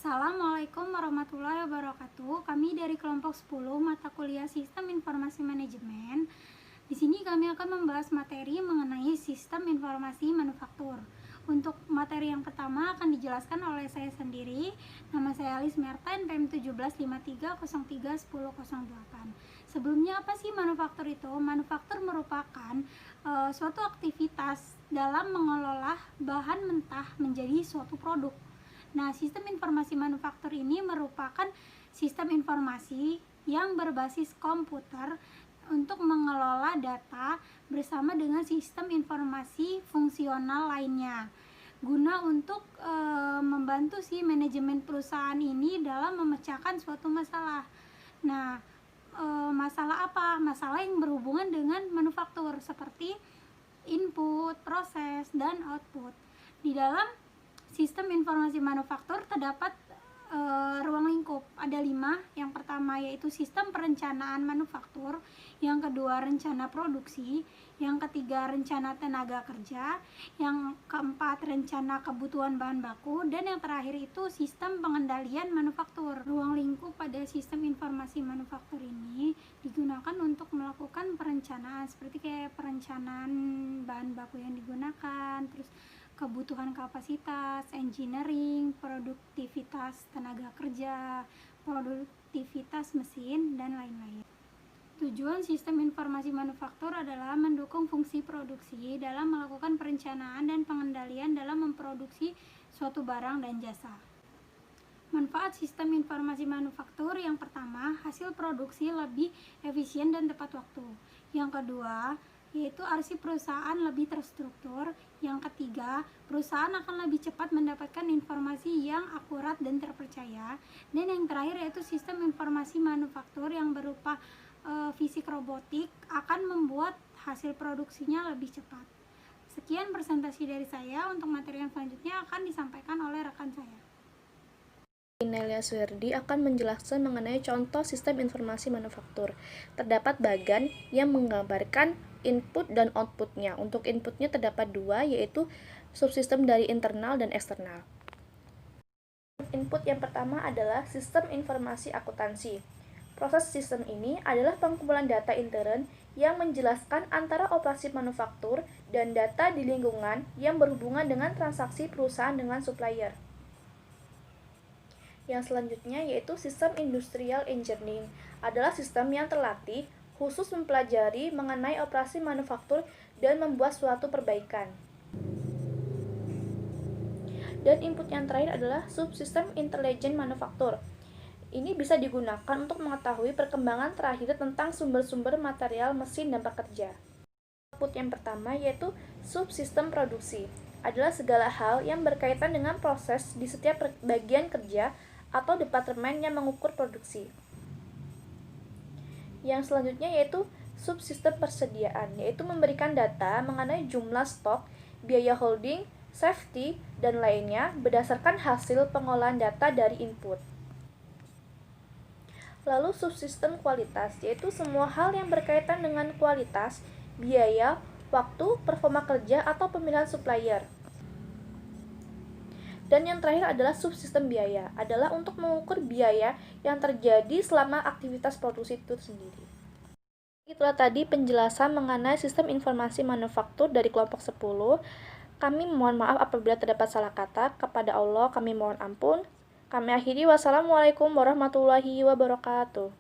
Assalamualaikum warahmatullahi wabarakatuh. Kami dari kelompok 10 mata kuliah Sistem Informasi Manajemen. Di sini kami akan membahas materi mengenai Sistem Informasi Manufaktur. Untuk materi yang pertama akan dijelaskan oleh saya sendiri. Nama saya Alice Merta, NPM 1753031008. Sebelumnya apa sih manufaktur itu? Manufaktur merupakan suatu aktivitas dalam mengelola bahan mentah menjadi suatu produk. Nah, sistem informasi manufaktur ini merupakan sistem informasi yang berbasis komputer untuk mengelola data bersama dengan sistem informasi fungsional lainnya, guna untuk membantu si manajemen perusahaan ini dalam memecahkan suatu masalah. Nah, masalah apa? Masalah yang berhubungan dengan manufaktur seperti input, proses, dan output. Di dalam sistem informasi manufaktur terdapat ruang lingkup, ada 5. Yang pertama yaitu sistem perencanaan manufaktur, yang kedua rencana produksi, yang ketiga rencana tenaga kerja, yang keempat rencana kebutuhan bahan baku, dan yang terakhir itu sistem pengendalian manufaktur. Ruang lingkup pada sistem informasi manufaktur ini digunakan untuk melakukan perencanaan seperti kayak perencanaan bahan baku yang digunakan, terus kebutuhan kapasitas, engineering, produktivitas tenaga kerja, produktivitas mesin, dan lain-lain. Tujuan sistem informasi manufaktur adalah mendukung fungsi produksi dalam melakukan perencanaan dan pengendalian dalam memproduksi suatu barang dan jasa. Manfaat sistem informasi manufaktur: yang pertama, hasil produksi lebih efisien dan tepat waktu. Yang kedua, yaitu arsip perusahaan lebih terstruktur. Yang ketiga, perusahaan akan lebih cepat mendapatkan informasi yang akurat dan terpercaya. Dan yang terakhir yaitu sistem informasi manufaktur yang berupa fisik robotik akan membuat hasil produksinya lebih cepat. Sekian presentasi dari saya. Untuk materi yang selanjutnya akan disampaikan oleh rekan saya. Nelia Suherdi akan menjelaskan mengenai contoh sistem informasi manufaktur. Terdapat bagan yang menggambarkan input dan outputnya. Untuk inputnya terdapat 2, yaitu subsistem dari internal dan eksternal. Input yang pertama adalah sistem informasi akuntansi. Proses sistem ini adalah pengumpulan data intern yang menjelaskan antara operasi manufaktur dan data di lingkungan yang berhubungan dengan transaksi perusahaan dengan supplier. Yang selanjutnya yaitu sistem industrial engineering, adalah sistem yang terlatih khusus mempelajari mengenai operasi manufaktur dan membuat suatu perbaikan. Dan input yang terakhir adalah subsistem intelligent manufaktur. Ini bisa digunakan untuk mengetahui perkembangan terakhir tentang sumber-sumber material, mesin, dan pekerja. Output yang pertama yaitu subsistem produksi, adalah segala hal yang berkaitan dengan proses di setiap bagian kerja atau departemen yang mengukur produksi. Yang selanjutnya yaitu subsistem persediaan, yaitu memberikan data mengenai jumlah stok, biaya holding, safety, dan lainnya berdasarkan hasil pengolahan data dari input. Lalu subsistem kualitas, yaitu semua hal yang berkaitan dengan kualitas, biaya, waktu, performa kerja, atau pemilihan supplier. Dan yang terakhir adalah subsistem biaya, adalah untuk mengukur biaya yang terjadi selama aktivitas produksi itu sendiri. Itulah tadi penjelasan mengenai sistem informasi manufaktur dari kelompok 10. Kami mohon maaf apabila terdapat salah kata. Kepada Allah kami mohon ampun. Kami akhiri. Wassalamualaikum warahmatullahi wabarakatuh.